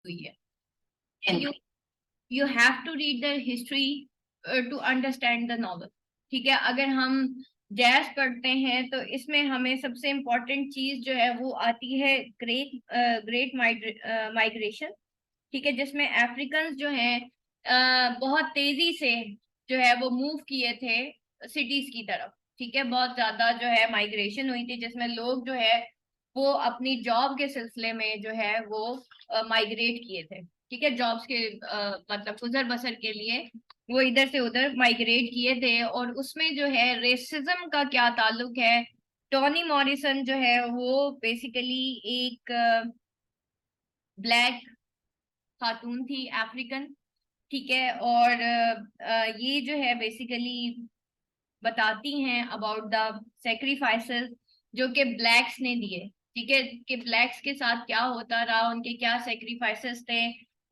हुई है। And you have to read the history to understand the novel. ठीक है, अगर हम जैज पढ़ते हैं तो इसमें हमें सबसे इम्पोर्टेंट चीज जो है वो आती है ग्रेट माइग्रेशन। ठीक है, जिसमें अफ्रीकन जो है बहुत तेजी से जो है वो मूव किए थे सिटीज की तरफ। ठीक है, बहुत ज्यादा जो है माइग्रेशन हुई थी, जिसमें लोग जो है वो अपनी जॉब के सिलसिले में जो है वो माइग्रेट किए थे। ठीक है, जॉब्स के मतलब गुजर बसर के लिए वो इधर से उधर माइग्रेट किए थे। और उसमें जो है रेसिज्म का क्या ताल्लुक है, टॉनी मॉरिसन जो है वो बेसिकली एक ब्लैक खातून थी, अफ्रीकन। ठीक है, और ये जो है बेसिकली बताती हैं अबाउट द सेक्रीफाइसेस जो कि ब्लैक्स ने दिए। ठीक है, कि ब्लैक्स के साथ क्या होता रहा, उनके क्या सेक्रीफाइसेस थे,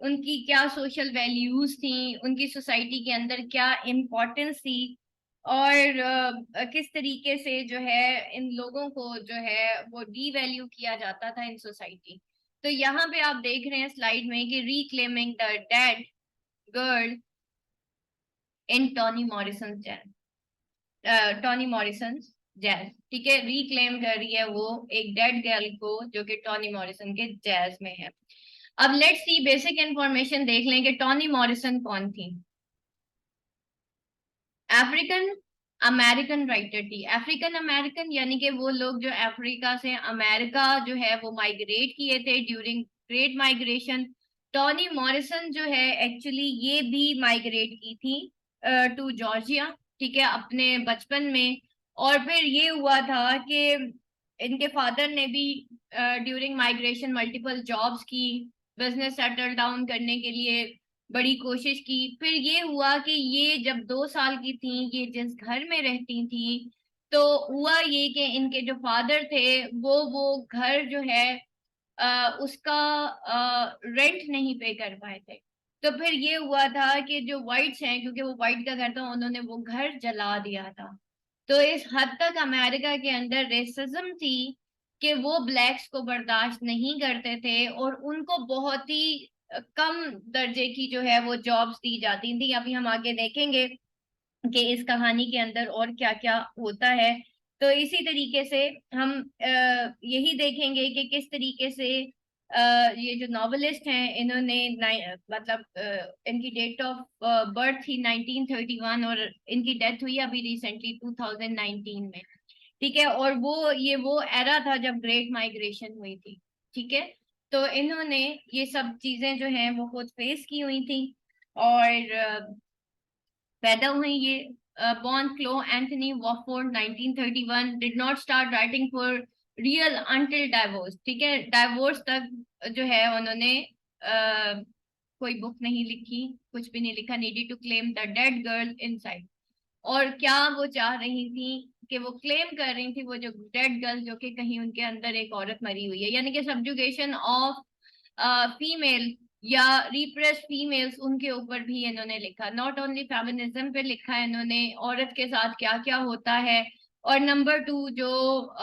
उनकी क्या सोशल वैल्यूज थी, उनकी सोसाइटी के अंदर क्या इम्पोर्टेंस थी, और किस तरीके से जो है इन लोगों को जो है वो डी वैल्यू किया जाता था इन सोसाइटी। तो यहाँ पे आप देख रहे हैं स्लाइड में कि reclaiming the dead girl in Toni Morrison jazz, Toni Morrison jazz. ठीक है, रिक्लेम कर रही है वो एक डेड गर्ल को जो कि टॉनी मॉरिसन के जैज में है। अब लेट्स सी बेसिक इंफॉर्मेशन देख लें कि टॉनी मॉरिसन कौन थी। अफ्रीकन अमेरिकन राइटर थी। अफ्रीकन अमेरिकन यानी कि वो लोग जो अफ्रीका से अमेरिका जो है वो माइग्रेट किए थे during great migration. Toni Morrison जो है एक्चुअली ये भी माइग्रेट की थी टू जॉर्जिया। ठीक है, अपने बचपन में। और फिर ये हुआ था कि इनके फादर ने भी ड्यूरिंग माइग्रेशन मल्टीपल जॉब्स की, बिजनेस सेटल डाउन करने के लिए बड़ी कोशिश की। फिर ये हुआ कि ये जब 2 साल की थी, ये जिस घर में रहती थी, तो हुआ ये कि इनके जो फादर थे वो घर जो है उसका रेंट नहीं पे कर पाए थे। तो फिर ये हुआ था कि जो वाइट्स हैं, क्योंकि वो वाइट का घर था, उन्होंने वो घर जला दिया था। तो इस हद तक अमेरिका के अंदर रेसिज्म थी कि वो ब्लैक्स को बर्दाश्त नहीं करते थे और उनको बहुत ही कम दर्जे की जो है वो जॉब्स दी जाती थी। अभी हम आगे देखेंगे कि इस कहानी के अंदर और क्या क्या होता है। तो इसी तरीके से हम यही देखेंगे कि किस तरीके से ये जो नॉवेलिस्ट हैं इन्होंने मतलब इनकी डेट ऑफ बर्थ थी 1931 और इनकी डेथ हुई अभी रिसेंटली 2019 में। ठीक है, और वो एरा था जब ग्रेट माइग्रेशन हुई थी। ठीक है, तो इन्होंने ये सब चीजें जो हैं वो खुद फेस की हुई थी और पैदा हुई ये। Born Chloe Anthony Wofford 1931, did not start writing for real until divorce. ठीक है, डाइवोर्स तक जो है उन्होंने कोई बुक नहीं लिखी, कुछ भी नहीं लिखा। Needed to claim the dead girl inside. और क्या वो चाह रही थी कि वो क्लेम कर रही थी वो जो डेड गर्ल जो कि कहीं उनके अंदर एक औरत मरी हुई है, यानी कि सब्जुगेशन ऑफ फीमेल या रिप्रेस फीमेल्स, उनके ऊपर भी इन्होंने लिखा। नॉट ओनली फेमिनिज्म पे लिखा है इन्होंने, औरत के साथ क्या क्या होता है, और नंबर 2 जो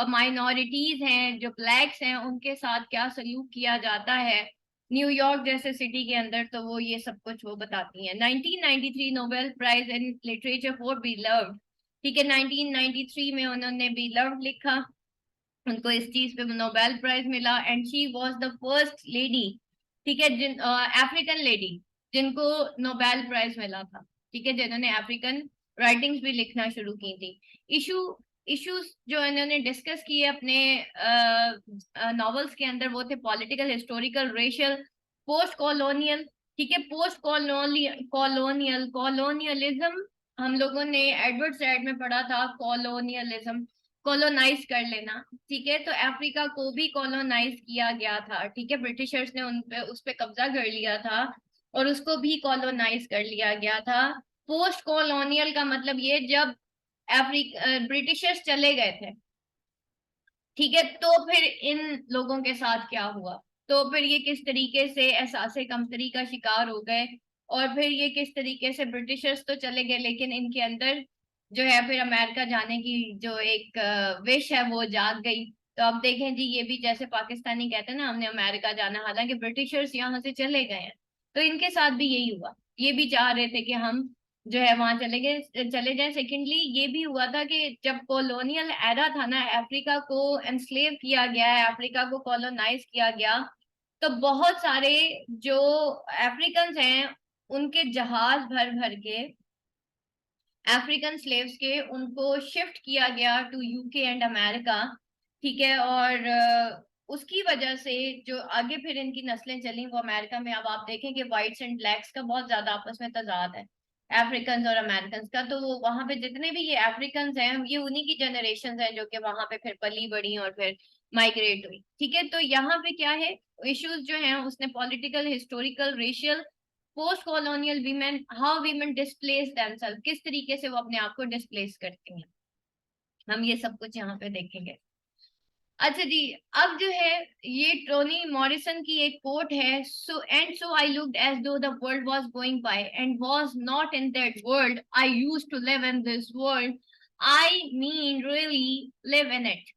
माइनॉरिटीज हैं, जो ब्लैक्स हैं, उनके साथ क्या सलूक किया जाता है न्यूयॉर्क जैसे सिटी के अंदर। तो वो ये सब कुछ वो बताती हैं। 1993 Nobel prize in literature for Beloved. ठीक है, 1993 में उन्होंने बिलव्ड लिखा, उनको इस चीज पे नोबेल प्राइज मिला। And she was the first lady, ठीक है, जिन अफ्रीकन लेडी जिनको नोबेल प्राइज मिला था। ठीक है, जिन्होंने अफ्रीकन राइटिंग्स भी लिखना शुरू की थी। इशू इश्यूज जो इन्होंने डिस्कस किए अपने नॉवेल्स के अंदर वो थे political, historical, racial, post colonial. ठीक है, पोस्ट कॉलोनियलिज्म हम लोगों ने एडवर्ड सैड में पढ़ा था। कॉलोनियलिज्म, कॉलोनाइज कर लेना। ठीक है, तो अफ्रीका को भी कॉलोनाइज किया गया था। ठीक है, ब्रिटिशर्स ने उन पे उस पे कब्जा कर लिया था और उसको भी कॉलोनाइज कर लिया गया था। पोस्ट कॉलोनियल का मतलब ये जब ब्रिटिशर्स चले गए थे, ठीक है, तो फिर इन लोगों के साथ क्या हुआ, तो फिर ये किस तरीके से एहसासे कमतरी का शिकार हो गए, और फिर ये किस तरीके से ब्रिटिशर्स तो चले गए लेकिन इनके अंदर जो है फिर अमेरिका जाने की जो एक विश है वो जाग गई। तो अब देखें जी, ये भी जैसे पाकिस्तानी कहते हैं ना हमने अमेरिका जाना, हालांकि ब्रिटिशर्स यहाँ से चले गए हैं, तो इनके साथ भी यही हुआ। ये भी चाह रहे थे कि हम जो है वहां चले जाएं। सेकेंडली ये भी हुआ था कि जब कॉलोनियल एरा था ना, अफ्रीका को एनस्लेव किया गया है, अफ्रीका को कॉलोनाइज किया गया, तो बहुत सारे जो अफ्रीकन हैं उनके जहाज भर भर के अफ्रीकन स्लेव्स के उनको शिफ्ट किया गया टू यूके एंड अमेरिका। ठीक है, और उसकी वजह से जो आगे फिर इनकी नस्लें चली वो अमेरिका में। अब आप देखें कि व्हाइट्स एंड ब्लैक्स का बहुत ज्यादा आपस में तजाद है, अफ्रीकन और अमेरिकन का। तो वहां पे जितने भी ये अफ्रीकन हैं, ये उन्हीं की जनरेशन हैं जो कि वहां पे फिर पली बढ़ी और फिर माइग्रेट हुई। ठीक है, तो यहाँ पे क्या है, इश्यूज जो हैं उसने political, historical, racial, post colonial women, how women displace themself, किस तरीके से वो अपने आप को डिस्प्लेस करती हैं, हम ये सब कुछ यहाँ पे देखेंगे। अच्छा जी, अब जो है ये टोनी मॉरिसन की एक कोट है, so I looked as though the world was going by and was not in that world, I used to live in this world, I mean really live in it.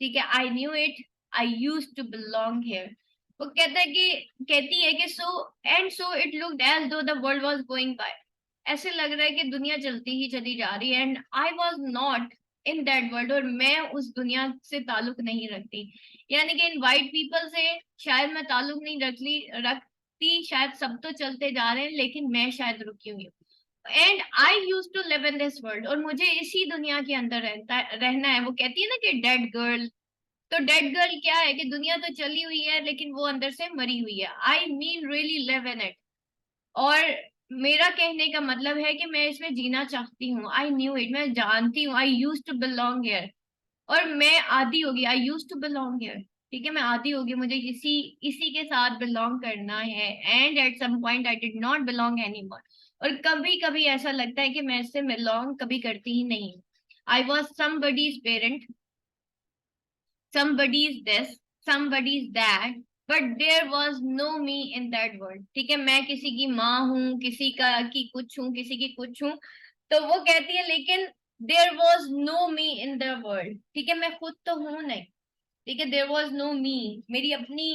ठीक है, I knew it, I use to belong here. वो कहता है कि कहती है कि so it looked as though the world was going by, ऐसे लग रहा है कि दुनिया चलती ही चली जा रही है, and I was not in that world, और मैं उस दुनिया से ताल्लुक नहीं रखती। यानी कि इन वाइट पीपल से शायद मैं ताल्लुक नहीं रखती, शायद सब तो चलते जा रहे हैं लेकिन मैं शायद रुकी हुई हूँ। And I use to live in this world, और मुझे इसी दुनिया के अंदर रहना है। वो कहती है ना कि डेड गर्ल, तो डेड गर्ल क्या है कि दुनिया तो चली हुई है लेकिन वो अंदर से मरी हुई है। आई mean really live in it, और मेरा कहने का मतलब है कि मैं इसमें जीना चाहती हूँ। आई न्यू इट, मैं जानती हूँ। आई यूज टू बिलोंग हियर, और मैं आदी होगी। आई यूज टू बिलोंग हियर, ठीक है, मैं आदी होगी, मुझे इसी इसी के साथ बिलोंग करना है। And at some point I did not belong any more, और कभी कभी ऐसा लगता है कि मैं इससे बिलोंग कभी करती ही नहीं। I was somebody's parent, somebody is this, somebody is that, but there was no me in that world। ठीक है, मैं किसी की माँ हूँ, किसी का की कुछ हूँ, किसी की कुछ हूँ। तो वो कहती है लेकिन there was no me in the world। ठीक है, मैं खुद तो हूँ नहीं। ठीक है, there was no me, मेरी अपनी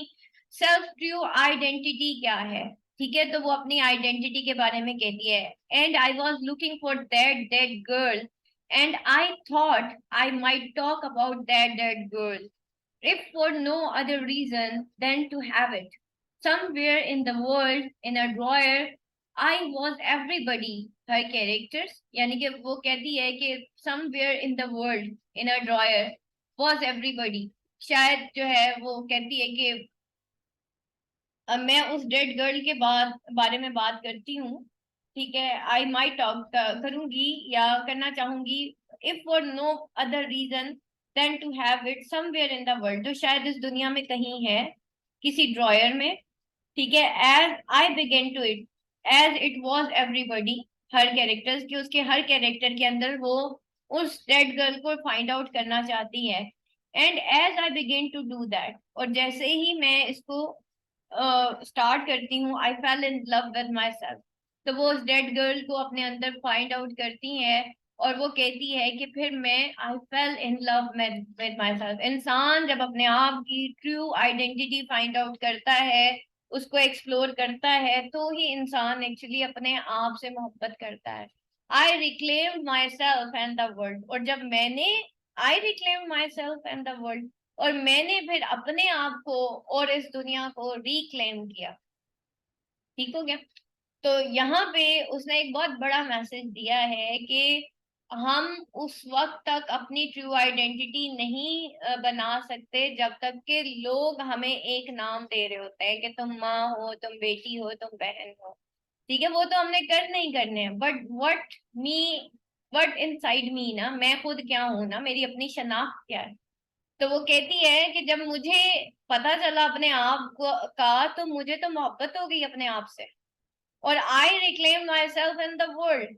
सेल्फ ट्रू आइडेंटिटी क्या है। ठीक है, तो वो अपनी आइडेंटिटी के बारे में कहती है। And I was looking for that dead girl, and I thought I might talk about that dead girl, if for no other reason than to have it. Somewhere in the world, in a drawer, I was everybody, her characters। यानी कि वो कहती है कि somewhere in the world, in a drawer, was everybody। शायद जो है वो कहती है कि अब मैं उस डेड गर्ल के बारे में बात करती हूँ। ठीक है, आई माइट टॉक करूंगी या करना चाहूंगी, if for no other reason than to have it somewhere in the world, जो शायद इस दुनिया में कहीं है, किसी ड्रॉयर में। ठीक है, as I began to it, as it was everybody, हर कैरेक्टर्स की, उसके हर कैरेक्टर के अंदर वो उस डेड गर्ल को फाइंड आउट करना चाहती है। And as I began to do that, और जैसे ही मैं इसको स्टार्ट करती हूँ, I fell in love with myself. तो वो उस डेड गर्ल को अपने अंदर फाइंड आउट करती है, और वो कहती है कि फिर मैं I fell in love with myself. इंसान जब अपने आप की ट्रू आइडेंटिटी फाइंड आउट करता है, उसको एक्सप्लोर करता है, तो ही इंसान एक्चुअली अपने आप से मोहब्बत करता है। I reclaim myself and the world, और जब मैंने I reclaim myself and the world, और मैंने फिर अपने आप को और इस दुनिया को रिक्लेम किया। ठीक हो गया। तो यहाँ पे उसने एक बहुत बड़ा मैसेज दिया है कि हम उस वक्त तक अपनी ट्रू आइडेंटिटी नहीं बना सकते जब तक कि लोग हमें एक नाम दे रहे होते हैं कि तुम माँ हो, तुम बेटी हो, तुम बहन हो। ठीक है, वो तो हमने कर नहीं करने हैं, बट वट इनसाइड मी ना, मैं खुद क्या हूँ ना, मेरी अपनी शनाख्त क्या है। तो वो कहती है कि जब मुझे पता चला अपने आप को का, तो मुझे तो मोहब्बत हो गई अपने आप से, और I reclaim myself in the world,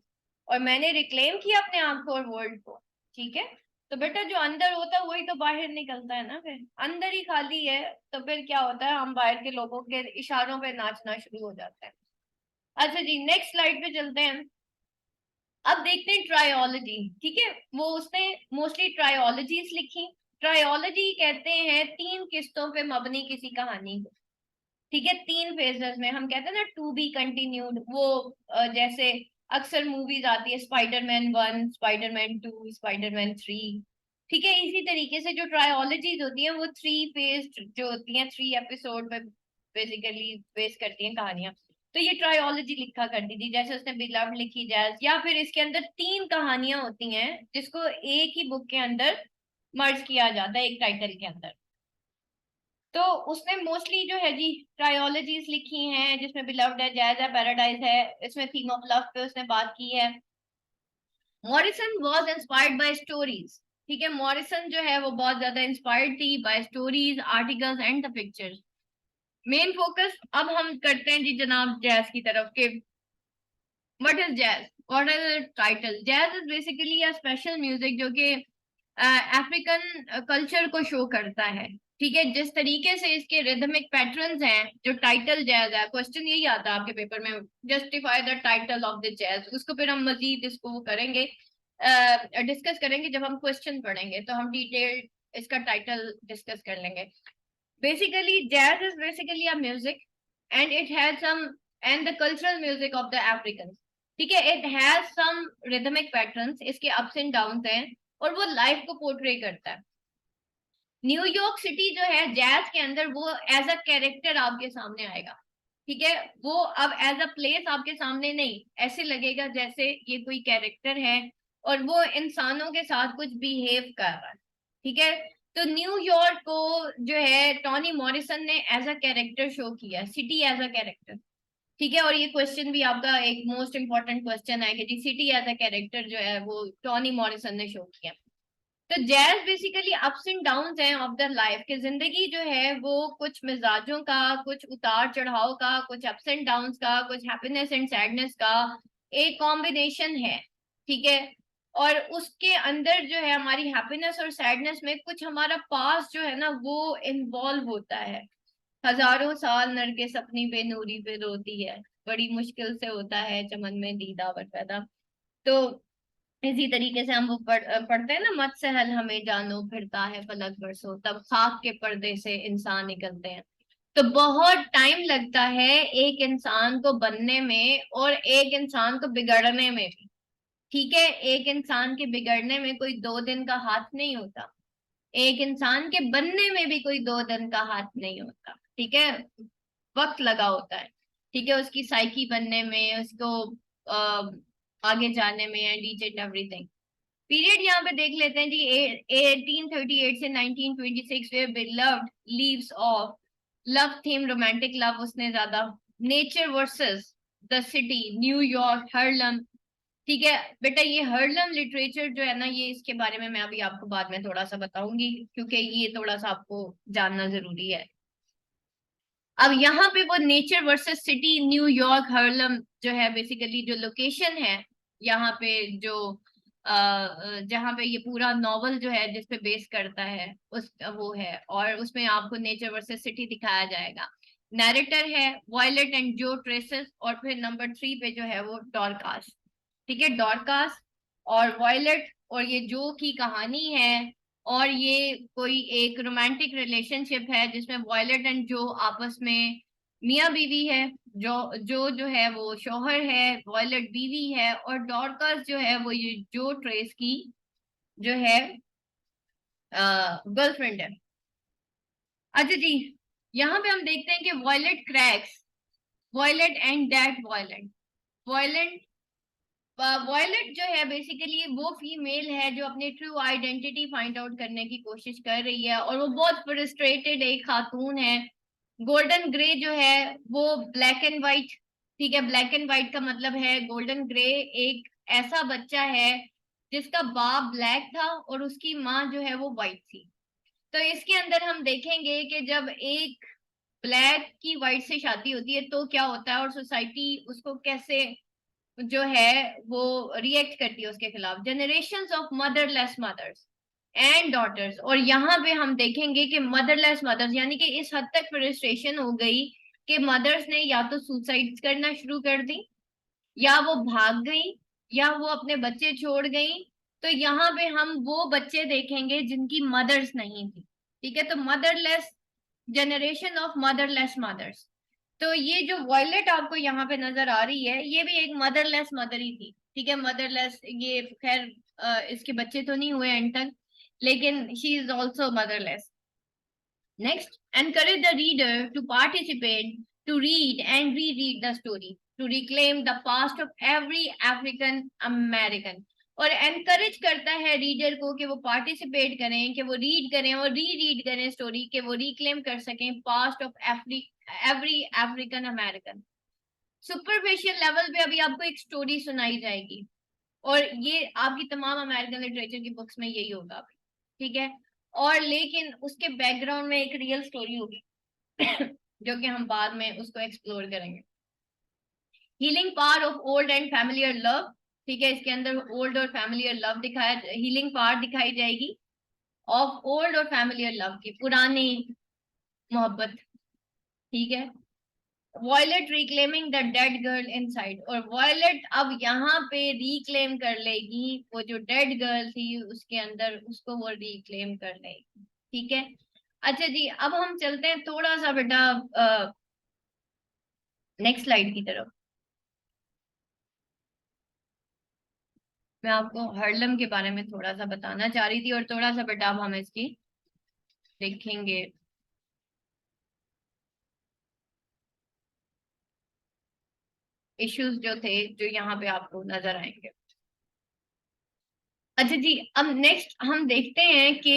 और मैंने रिक्लेम किया अपने आप को और वर्ल्ड को। ठीक है, तो बेटा जो अंदर होता है वही तो बाहर निकलता है ना, फिर अंदर ही खाली है तो फिर क्या होता है, हम बाहर के लोगों के इशारों पे नाचना शुरू हो जाते हैं। अच्छा जी, नेक्स्ट स्लाइड पे चलते हैं। अब देखते हैं ट्रायोलॉजी। ठीक है, वो उसने मोस्टली ट्रायोलॉजीज लिखी। ट्रायोलॉजी कहते हैं 3 किस्तों पे मबनी किसी कहानी को, ठीक है, 3 फेजेस में। हम कहते हैं ना टू बी कंटिन्यूड, वो जैसे अक्सर मूवीज आती है स्पाइडरमैन 1, स्पाइडरमैन 2, स्पाइडरमैन 3, ठीक है, इसी तरीके से जो ट्रायोलॉजीज होती हैं वो 3 फेज जो होती हैं, 3 एपिसोड पे बेसिकली बेस करती हैं कहानियां। तो ये ट्रायोलॉजी लिखा करती थी, जैसे उसने बिलव्ड लिखी, जैज, या फिर इसके अंदर 3 कहानियां होती हैं जिसको एक ही बुक के अंदर मर्ज किया जाता है एक टाइटल के अंदर। तो उसने मोस्टली जो है जी ट्रायोलॉजीज लिखी हैं, जिसमें बिलव्ड है, जैज है, पैराडाइज है, इसमें थीम ऑफ लव पे उसने बात की है। Morrison was inspired by stories, ठीक है, मॉरिसन जो है वो बहुत ज्यादा इंस्पायर्ड थी by stories, articles and the pictures. Main focus अब हम करते हैं जी जनाब जैज की तरफ के। What is jazz, what is title? Jazz is basically a special music जो कि अफ्रीकन कल्चर को शो करता है, ठीक है, जिस तरीके से इसके रिदमिक पैटर्न्स हैं। जो टाइटल जैज है, क्वेश्चन यही आता है आपके पेपर में, justify the title of the jazz. उसको फिर हम मजीद इसको वो करेंगे, डिस्कस करेंगे जब हम क्वेश्चन पढ़ेंगे, तो हम डिटेल्ड इसका टाइटल डिस्कस कर लेंगे। Basically jazz is basically a music and it has some, and the cultural music of the African, ठीक है, it has some rhythmic patterns, इसके अप्स एंड डाउन्स हैं, और वो लाइफ को पोर्ट्रे करता है। न्यूयॉर्क सिटी जो है जैज के अंदर, वो एज अ कैरेक्टर आपके सामने आएगा, ठीक है, वो अब एज अ प्लेस आपके सामने नहीं, ऐसे लगेगा जैसे ये कोई कैरेक्टर है और वो इंसानों के साथ कुछ बिहेव कर रहा है, ठीक है। तो न्यूयॉर्क को जो है टॉनी मॉरिसन ने एज अ कैरेक्टर शो किया, सिटी एज अ कैरेक्टर, ठीक है। और ये क्वेश्चन भी आपका एक मोस्ट इंपॉर्टेंट क्वेश्चन है कि जी सिटी एज अ कैरेक्टर जो है वो टॉनी मॉरिसन ने शो किया। तो jazz basically ups and downs हैं ऑफ द लाइफ, की जिंदगी जो है वो कुछ मिजाजों का, कुछ उतार चढ़ाव का, कुछ अप्स एंड डाउन्स का, कुछ हैप्पीनेस एंड सैडनेस का एक कॉम्बिनेशन है, ठीक है। और उसके अंदर जो है हमारी हैप्पीनेस और सैडनेस में कुछ हमारा पास जो है ना वो इन्वॉल्व होता है। हजारों साल नरगिस अपनी बेनूरी पे रोती है, बड़ी मुश्किल से होता है चमन में दीदावर पैदा। तो इसी तरीके से हम वो पढ़ते हैं ना, मत सहल हमें जानो फिरता है फलक बरसों, तब खाक के पर्दे से इंसान निकलते हैं। तो बहुत टाइम लगता है एक इंसान को बनने में और एक इंसान को बिगड़ने में भी, ठीक है। एक इंसान के बिगड़ने में कोई 2 दिन का हाथ नहीं होता, एक इंसान के बनने में भी कोई 2 दिन का हाथ नहीं होता, ठीक है, वक्त लगा होता है, ठीक है, उसकी साइकी बनने में, उसको आगे जाने में, and each and everything. Period यहाँ पे देख लेते हैं जी, 1838 से 1926, where beloved lives of love theme, romantic love उसने ज्यादा, nature versus the city, New York, Harlem, ठीक है। बेटा ये हरलम लिटरेचर जो है ना, ये इसके बारे में मैं अभी आपको बाद में थोड़ा सा बताऊंगी, क्योंकि ये थोड़ा सा आपको जानना जरूरी है। अब यहाँ पे वो नेचर वर्सेस सिटी, न्यूयॉर्क, हार्लम जो है बेसिकली जो लोकेशन है यहाँ पे, जो जहाँ पे ये पूरा नॉवल जो है जिस पे बेस करता है उस वो है, और उसमें आपको नेचर वर्सेस सिटी दिखाया जाएगा। नैरेटर है वॉयलेट एंड जो ट्रेसेस, और फिर नंबर 3 पे जो है वो डॉर्कास, ठीक है, डॉर्कास और वॉयलेट और ये जो की कहानी है। और ये कोई एक रोमांटिक रिलेशनशिप है जिसमें वॉयलेट एंड जो आपस में मियाँ बीवी है, जो है वो शौहर है, वॉयलेट बीवी है, और डॉर्कस जो है वो ये जो ट्रेस की जो है गर्लफ्रेंड है। अच्छा जी, यहाँ पे हम देखते हैं कि Violet cracks, Violet and that Violet, Violet Violet जो है बेसिकली वो फीमेल है जो अपनी ट्रू आइडेंटिटी फाइंड आउट करने की कोशिश कर रही है, और वो बहुत फ्रस्ट्रेटेड एक खातून है। गोल्डन ग्रे जो है वो ब्लैक एंड वाइट, ठीक है, ब्लैक एंड वाइट का मतलब है गोल्डन ग्रे एक ऐसा बच्चा है जिसका बाप ब्लैक था और उसकी माँ जो है वो वाइट थी। तो इसके अंदर हम देखेंगे कि जब एक ब्लैक की वाइट से शादी होती है तो क्या होता है, और सोसाइटी उसको कैसे जो है वो रिएक्ट करती है उसके खिलाफ। Generations of motherless mothers and daughters, और यहाँ पे हम देखेंगे कि मदरलेस मदर्स यानी कि इस हद तक फ्रस्ट्रेशन हो गई कि मदर्स ने या तो सुसाइड करना शुरू कर दी, या वो भाग गई, या वो अपने बच्चे छोड़ गई। तो यहाँ पे हम वो बच्चे देखेंगे जिनकी मदर्स नहीं थी, ठीक है। तो मदरलेस जनरेशन ऑफ मदरलेस मदर्स। तो ये जो वॉयलेट आपको यहाँ पे नजर आ रही है, ये भी एक मदरलेस मदर ही थी, ठीक है। मदरलेस, ये खैर इसके बच्चे तो नहीं हुए एंड तक, लेकिन she is also motherless. Next, encourage the reader to participate, to read and reread the story, to reclaim the past of every African American. और एनकरेज करता है रीडर को कि वो पार्टिसिपेट करें, कि वो रीड करें और री रीड करें स्टोरी, कि वो रिक्लेम कर सकें past of every African American. Superficial level पे अभी आपको एक स्टोरी सुनाई जाएगी, और ये आपकी तमाम अमेरिकन लिटरेचर की बुक्स में यही होगा, ठीक है। और लेकिन उसके बैकग्राउंड में एक रियल स्टोरी होगी जो कि हम बाद में उसको एक्सप्लोर करेंगे। Healing power of old and familiar love, ठीक है। इसके अंदर ओल्ड और फैमिलियर लव दिखाया, हीलिंग पावर दिखाई जाएगी ऑफ ओल्ड और फैमिलियर लव की, पुरानी मोहब्बत, ठीक है। Violet reclaiming the dead girl inside, और वॉयलेट अब यहाँ पे रिक्लेम कर लेगी वो जो डेड गर्ल थी उसके अंदर, उसको वो रिक्लेम कर लेगी, ठीक है। अच्छा जी, अब हम चलते हैं थोड़ा सा बेटा नेक्स्ट स्लाइड की तरफ। मैं आपको हर्लम के बारे में थोड़ा सा बताना चाह रही थी, और थोड़ा सा बेटा अब हम इसकी देखेंगे इश्यूज जो थे जो यहाँ पे आपको नजर आएंगे। अच्छा जी, अब नेक्स्ट हम देखते हैं कि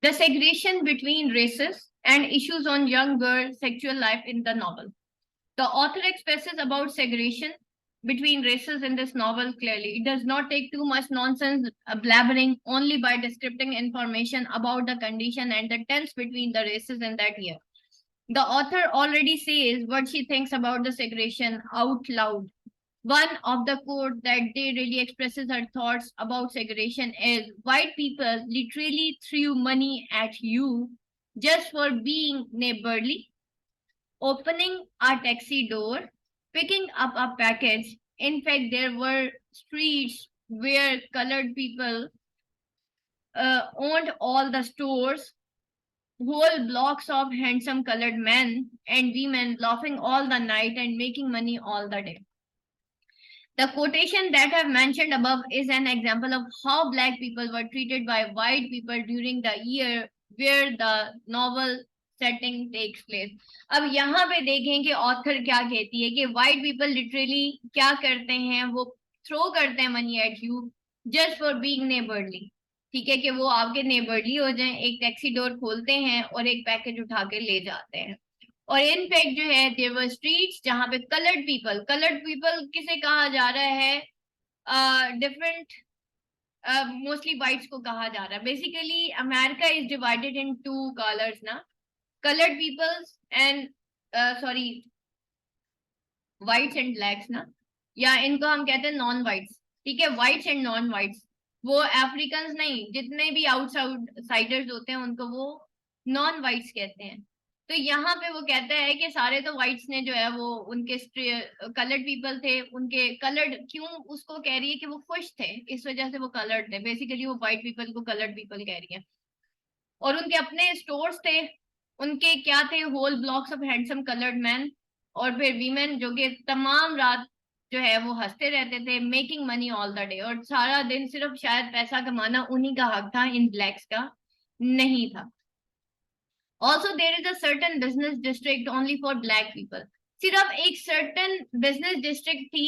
the segregation between races and issues on young girls' sexual life in the novel. The author expresses about segregation between races in this novel clearly. It does not take too much nonsense blabbering only by describing information about the condition and the tense between the races in that year. The author already says what she thinks about the segregation out loud. One of the quotes that they really expresses her thoughts about segregation is white people literally threw money at you just for being neighborly, opening a taxi door, picking up a package. In fact, there were streets where colored people owned all the stores, whole blocks of handsome colored men and women laughing all the night and making money all the day. The quotation that I've mentioned above is an example of how black people were treated by white people during the year where the novel setting takes place. अब यहाँ पे देखें कि author क्या कहती है कि white people literally क्या करते हैं, वो थ्रो करते हैं money at you just for being neighbourly, ठीक है, कि वो आपके नेबरली हो जाएं, एक टैक्सी डोर खोलते हैं और एक पैकेज उठा के ले जाते हैं। और इनफैक्ट जो है देयर वर स्ट्रीट्स जहाँ पे कलर्ड पीपल किसे कहा जा रहा है, डिफरेंट मोस्टली वाइट्स को कहा जा रहा है। Basically America is divided in two colours ना, coloured peoples and sorry whites and blacks ना, या इनको हम कहते हैं नॉन व्हाइट्स, ठीक है। व्हाइट्स एंड नॉन व्हाइट्स, वो अफ्रीकन नहीं, जितने भी आउटसाइडर्स होते हैं उनको वो नॉन व्हाइट्स कहते हैं। तो यहाँ पे वो कहता है कि सारे तो व्हाइट्स ने जो है वो उनके कलर्ड पीपल थे, उनके कलर्ड क्यों उसको कह रही है कि वो खुश थे, इस वजह से वो कलर्ड थे। बेसिकली वो व्हाइट पीपल को कलर्ड पीपल कह रही है। और उनके अपने स्टोर्स थे, उनके क्या थे, whole blocks of handsome coloured man, और फिर वीमेन जो कि तमाम रात जो है वो हंसते रहते थे, making money all the day, और सारा दिन सिर्फ शायद पैसा कमाना उन्हीं का हक था, इन ब्लैक्स का नहीं था। Also, there is a certain business district only for black people. सिर्फ एक certain business district थी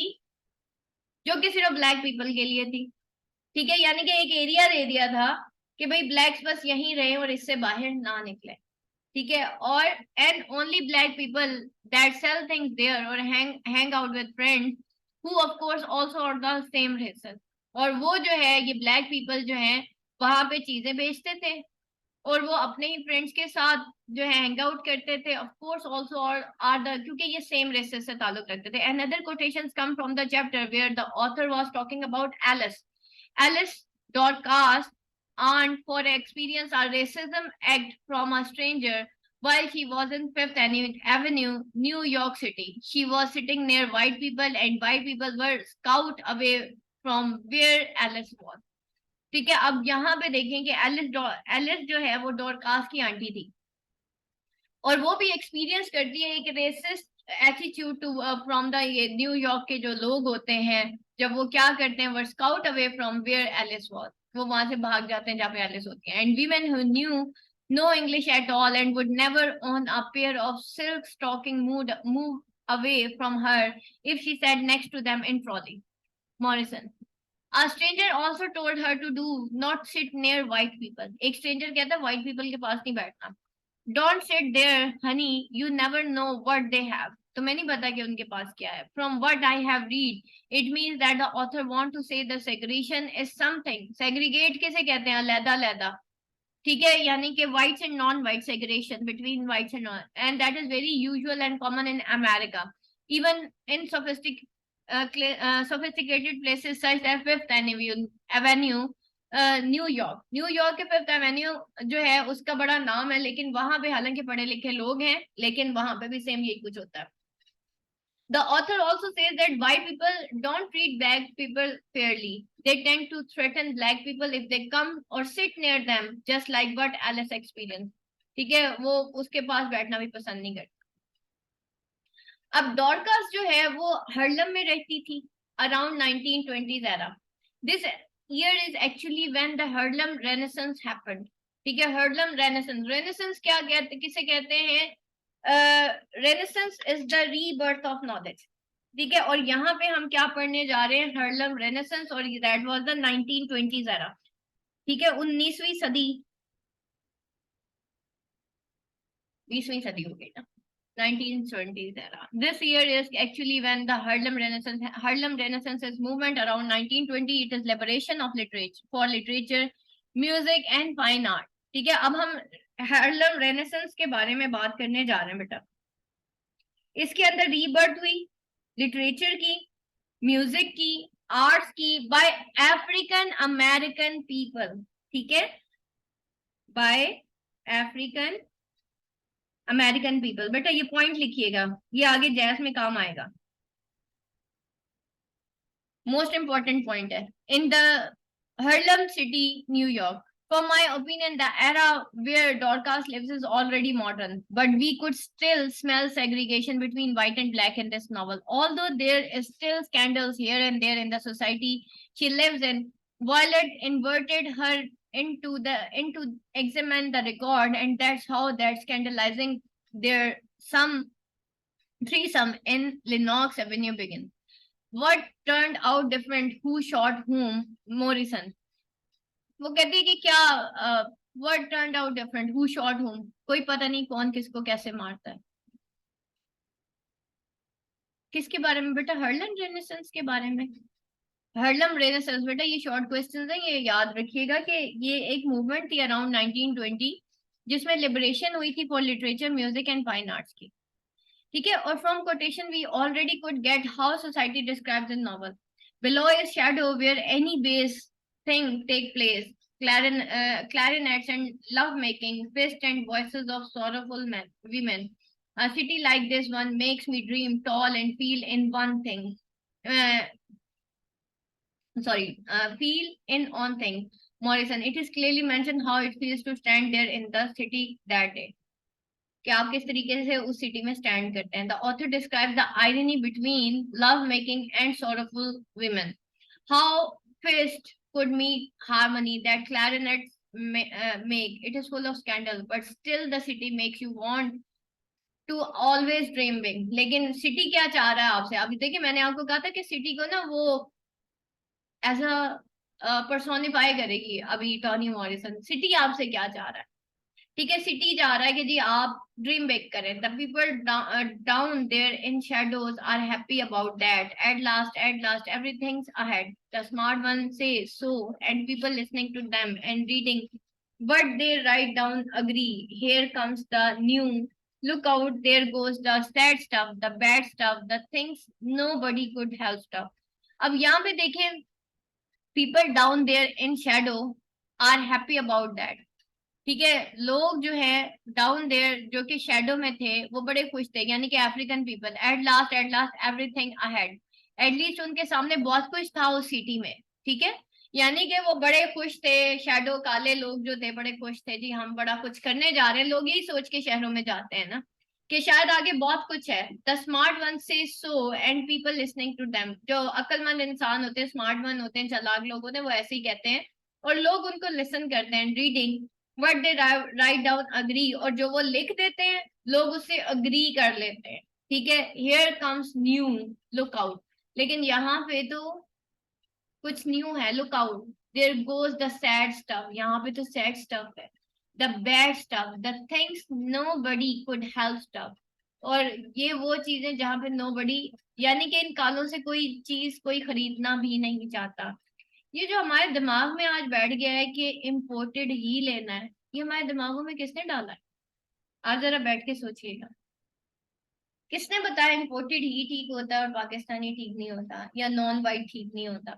जो कि सिर्फ black people के लिए थी, ठीक है। यानी कि एक एरिया दे दिया था कि भाई ब्लैक्स बस यहीं रहे और इससे बाहर ना निकले, ठीक है। और and only black people that sell things there और hang out with friends who of course also are the same races. और वो जो है ये ब्लैक पीपल जो है वहां पे चीजें बेचते थे और वो अपने ही फ्रेंड्स के साथ जो है हैंग आउट करते थे, of course also are the, क्योंकि ये सेम रेसेस से ताल्लुक रखते थे। Another quotations come from the chapter where the author was talking about Alice Dorcas aunt for experience a racism act from a stranger while she was in Fifth Avenue, New York City. She was sitting near white people and white people were scout away from where Alice was. ठीक है, अब यहाँ पे देखें कि Alice जो है वो डॉरकास की आंटी थी और वो भी एक्सपीरियंस करती है एक racist attitude too from the New York के जो लोग होते हैं, जब वो क्या करते हैं, वो scout away from where Alice was, वो वहां से भाग जाते हैं जहाँ पे एलिस होती है. And women who knew no English at all and would never own a pair of silk stocking move away from her if she sat next to them in trolley. Morison. A stranger also told her to do not sit near white people. एक stranger कहता है white people के पास नहीं बैठना. Don't sit there, honey. You never know what they have. तुम्हें नहीं पता कि उनके पास क्या है. From what I have read, it means that the author want to say the segregation is something. Segregate किसे कहते हैं? अलग-अलग. ठीक है, यानी कि whites and non-white segregation between whites and non, and that is very usual and common in America, even in sophisticated places such as Fifth Avenue, New York के fifth Avenue जो है उसका बड़ा नाम है, लेकिन वहां पे हालांकि पढ़े लिखे लोग हैं, लेकिन वहां पे भी सेम यही कुछ होता है. The author also says that white people don't treat black people fairly. They tend to threaten black people if they come or sit near them, just like what Alice experienced. ठीक है, वो उसके पास बैठना भी पसंद नहीं करती. अब डॉर्कास जो है वो हार्लम में रहती थी around 1920s era. This year is actually when the Harlem Renaissance happened. ठीक है, Harlem Renaissance क्या कहते, किसे कहते हैं? Renaissance is the rebirth of knowledge. ठीक है, और यहाँ पे हम क्या पढ़ने जा रहे हैं? Harlem Renaissance, और that was the 1920s era. ठीक है, 19वीं सदी, 20वीं सदी हो गई ना, 1920s era. This year is actually when the Harlem Renaissance movement around 1920. It is liberation of literature for literature, music and fine art. ठीक है, अब हम Harlem Renaissance के बारे में बात करने जा रहे हैं बेटा. इसके अंदर रीबर्थ हुई लिटरेचर की, म्यूजिक की, आर्ट्स की बाय अफ्रीकन अमेरिकन पीपल. ठीक है, बाय अफ्रीकन अमेरिकन पीपल. बेटा ये पॉइंट लिखिएगा, ये आगे जैस में काम आएगा. मोस्ट इंपॉर्टेंट पॉइंट है. In the Harlem city, New York. For my opinion, the era where Dorcas lives is already modern, but we could still smell segregation between white and black in this novel. Although there is still scandals here and there in the society she lives in, Violet invited her into examine the record, and that's how that scandalizing their some threesome in Lennox Avenue begins. What turned out different? Who shot whom? Morison. वो कहती है कि क्या what turned out different? Who shot whom? कोई पता नहीं कौन किसको कैसे मारता है. किसके बारे में बेटा? हार्लम रेनेसेंस के बारे में. हार्लम रेनेसेंस बेटा ये शॉर्ट क्वेश्चंस हैं, ये याद रखिएगा कि ये एक मूवमेंट थी अराउंड 1920 जिसमें लिबरेशन हुई थी for literature, music and fine arts की. ठीक है, और from quotation we already could get how society describes in novel. Below is shadow where any base thing take place. Clarinets and love making, fists and voices of sorrowful women. A city like this one makes me dream tall and feel in one thing. Feel in on thing. Morison. It is clearly mentioned how it feels to stand there in the city that day. कि आप किस तरीके से उस city में stand करते हैं. The author describe the irony between love making and sorrowful women. How fist could meet harmony that clarinets make. It is full of scandal, but still the city makes you want to always dream big. लेकिन city क्या चाह रहा है आपसे? अभी देखिए मैंने आपको कहा था कि सिटी को ना वो एज अ पर्सोनिफाई करेगी. अभी टॉनी मॉरिसन सिटी आपसे क्या चाह रहा है? ठीक है, सिटी जा रहा है कि जी आप ड्रीम बेक करें. The people down there in shadows are happy about that. At last everything's ahead. The smart one से so and people listening to them and reading what they write down agree. Here comes the new. Look out, there goes the sad stuff, the bad stuff, the things nobody could help stuff. अब यहाँ पे देखें, people down there in shadow are happy about that. ठीक है, लोग जो है down there जो कि शेडो में थे वो बड़े खुश थे, यानी कि African people. At last everything ahead, at least उनके सामने बहुत कुछ था उस सिटी में। ठीक है, यानी कि वो बड़े खुश थे। शेडो काले लोग जो थे बड़े खुश थे, जी हम बड़ा कुछ करने जा रहे हैं। लोग यही सोच के शहरों में जाते हैं ना कि शायद आगे बहुत कुछ है। द स्मार्ट वन से so and people listening to them. जो अक्लमंद इंसान होते हैं, स्मार्ट वन होते हैं, चालाक लोग होते हैं, वो ऐसे ही कहते हैं और लोग उनको लिसन करते हैं। Reading what they write down agree, और जो वो लिख देते हैं लोग उससे अग्री कर लेते हैं। ठीक है, here comes new, look out. लेकिन यहाँ पे तो कुछ न्यू है, look out. There goes the sad stuff, यहाँ पे तो सैड स्टफ है। The bad stuff, the things nobody could help stuff. और ये वो चीजें जहाँ पे नो बडी, यानी कि इन कालों से कोई चीज कोई खरीदना भी नहीं चाहता। ये जो हमारे दिमाग में आज बैठ गया है कि इम्पोर्टेड ही लेना है, ये हमारे दिमागों में किसने डाला है? आज जरा बैठ के सोचिएगा, किसने बताया इम्पोर्टेड ही ठीक होता है और पाकिस्तानी ठीक नहीं होता, या नॉन वाइट ठीक नहीं होता?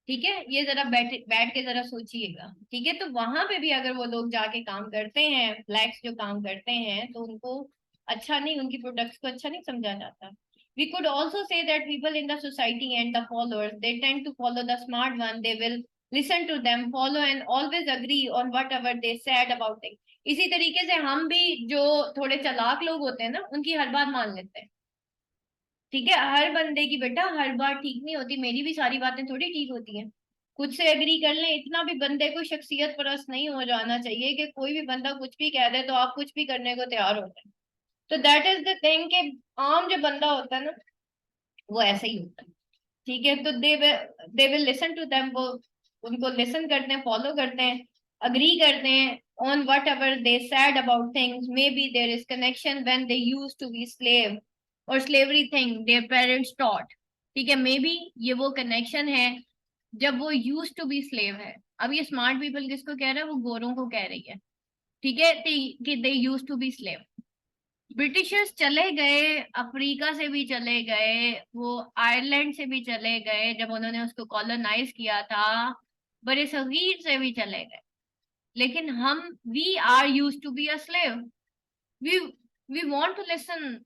ठीक है, ये जरा बैठ बैठ के जरा सोचिएगा। ठीक है, तो वहां पे भी अगर वो लोग जाके काम करते हैं, ब्लैक्स जो काम करते हैं, तो उनको अच्छा नहीं, उनकी प्रोडक्ट्स को अच्छा नहीं समझा जाता। We could also say that people in the society and the followers, they tend to follow the smart one. They will listen to them, follow and always agree on whatever they said about things. इसी तरीके से हम भी जो थोड़े चालाक लोग होते हैं ना, उनकी हर बात मान लेते हैं। ठीक है, हर बंदे की बेटा हर बात ठीक नहीं होती, मेरी भी सारी बातें थोड़ी ठीक होती हैं। खुद से एग्री कर लें, इतना भी बंदे को शख्सियत परस्त नहीं हो जाना चाहिए कि कोई भी बंदा कुछ भी कह दे तो आप कुछ भी करने को तैयार हो जाए। तो दैट इज द थिंग कि आम जो बंदा होता है ना, वो ऐसा ही होता है। ठीक है, तो they will listen to them, वो उनको लिसन करते हैं, फॉलो करते हैं, अग्री करते हैं on whatever they said about things. Maybe there is connection when they use to be slave और slavery thing their parents taught. ठीक है, मे बी ये वो कनेक्शन है जब वो यूज टू बी स्लेव है। अब ये स्मार्ट पीपल किसको कह रहा है? वो गोरों को कह रही है। ठीक है, कि they use to be slave. Britishers चले गए, अफ्रीका से भी चले गए, वो आयरलैंड से भी चले गए जब उन्होंने उसको कॉलोनाइज किया था, बड़े सगीर से भी चले गए। लेकिन हम, we are use to be a slave. We we want to listen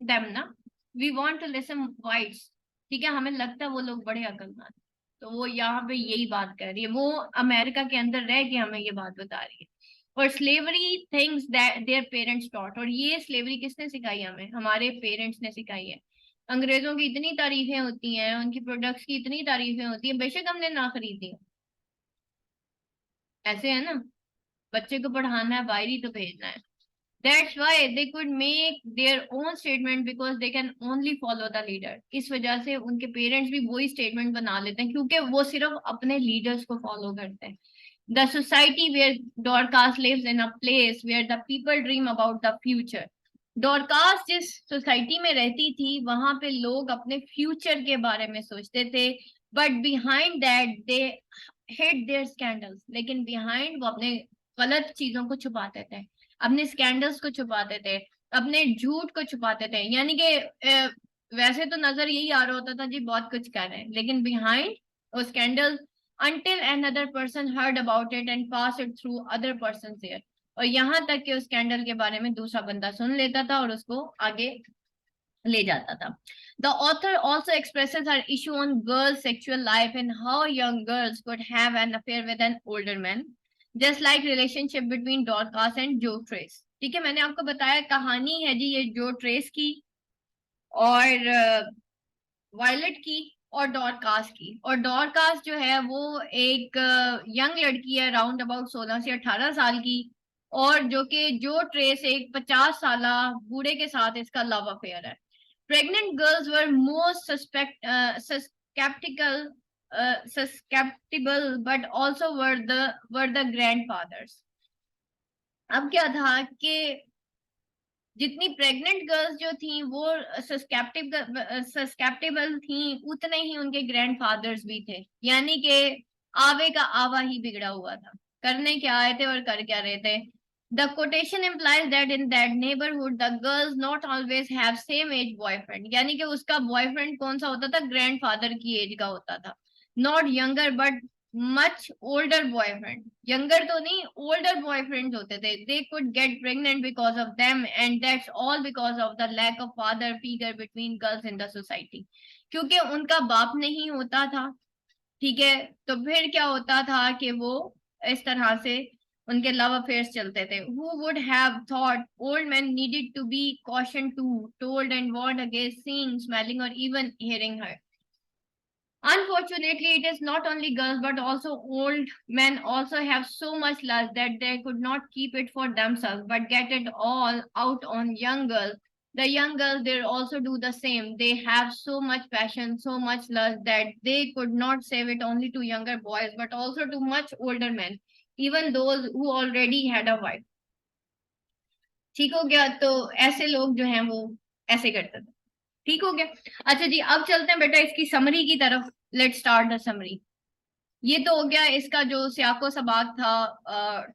them ना, we want to listen whites. ठीक है, हमें लगता है वो लोग बड़े अक्लमंद, तो वो यहाँ पे यही बात कर रही है, वो अमेरिका के अंदर रह के हमें ये बात बता रही है। और slavery things that there parents taught, और ये स्लेवरी किसने सिखाई हमें? हमारे पेरेंट्स ने सिखाई है। अंग्रेजों की इतनी तारीफें होती हैं, उनकी प्रोडक्ट्स की इतनी तारीफें होती हैं, बेशक हमने ना खरीदी हो, ऐसे है ना, बच्चे को पढ़ाना है, बाहर ही तो भेजना है। That's why they could make their own statement because they can only follow the leader. इस वजह से उनके पेरेंट्स भी वही स्टेटमेंट बना लेते हैं, क्योंकि वो सिर्फ अपने लीडर्स को फॉलो करते हैं। The society where Dorcas lives in a place where the people dream about the future. डॉर्कास जिस सोसाइटी में रहती थी वहां पे लोग अपने फ्यूचर के बारे में सोचते थे, but behind that they hid their scandals. लेकिन बिहाइंड वो अपने गलत चीजों को छुपाते थे, अपने स्कैंडल्स को छुपाते थे, अपने झूठ को छुपाते थे। यानी कि वैसे तो नजर यही आ रहा होता था जी बहुत कुछ कर रहे हैं, लेकिन बिहाइंड वो scandal, until another person heard about it and passed it through other person's ear। और यहाँ तक कि उस स्कैंडल के बारे में दूसरा बंदा सुन लेता था और उसको आगे ले जाता था। The author also expresses her issue on girls' sexual life and how young girls could have an affair with an older man, just like relationship between Dorcas and Joe Trace। ठीक है, मैंने आपको बताया कहानी है जी ये जो ट्रेस की और वायलट की और डॉरकास की। और डॉरकास जो है वो एक यंग लड़की है, अराउंड अबाउट 16 से 18 साल की, और जो कि जो ट्रेस एक 50 साल बूढ़े के साथ इसका लव अफेयर है। Pregnant girls were most susceptical susceptible but also were the grandfathers. अब क्या था कि जितनी प्रेग्नेंट गर्ल्स जो थी वो सस्केप्टेबल थी, उतने ही उनके ग्रैंडफादर्स भी थे। यानी कि आवे का आवा ही बिगड़ा हुआ था, करने क्या आए थे और कर क्या रहे थे। The quotation implies that in that neighborhood the girls not always have same age boyfriend। यानी कि उसका बॉयफ्रेंड कौन सा होता था? ग्रैंडफादर की एज का होता था, not younger but much older boyfriend, younger तो नहीं, older boyfriends होते थे, they could get pregnant because of them, and that's all because of the lack of father figure between girls in the society. क्योंकि उनका बाप नहीं होता था, ठीक है, तो फिर क्या होता था कि वो इस तरह से उनके लव अफेयर्स चलते थे. Who would have thought old men needed to be cautioned to, told and warned against seeing, smelling or even hearing her. Unfortunately, it is not only girls but also old men also have so much lust that they could not keep it for themselves but get it all out on young girls. The young girls, they also do the same. They have so much passion, so much lust that they could not save it only to younger boys but also to much older men, even those who already had a wife. ठीक हो गया? तो ऐसे लोग जो हैं वो ऐसे करते थे. ठीक हो गया? अच्छा जी, अब चलते हैं बेटा इसकी समरी की तरफ. Let's start the summary. ये तो हो गया इसका जो सियाको सबाक था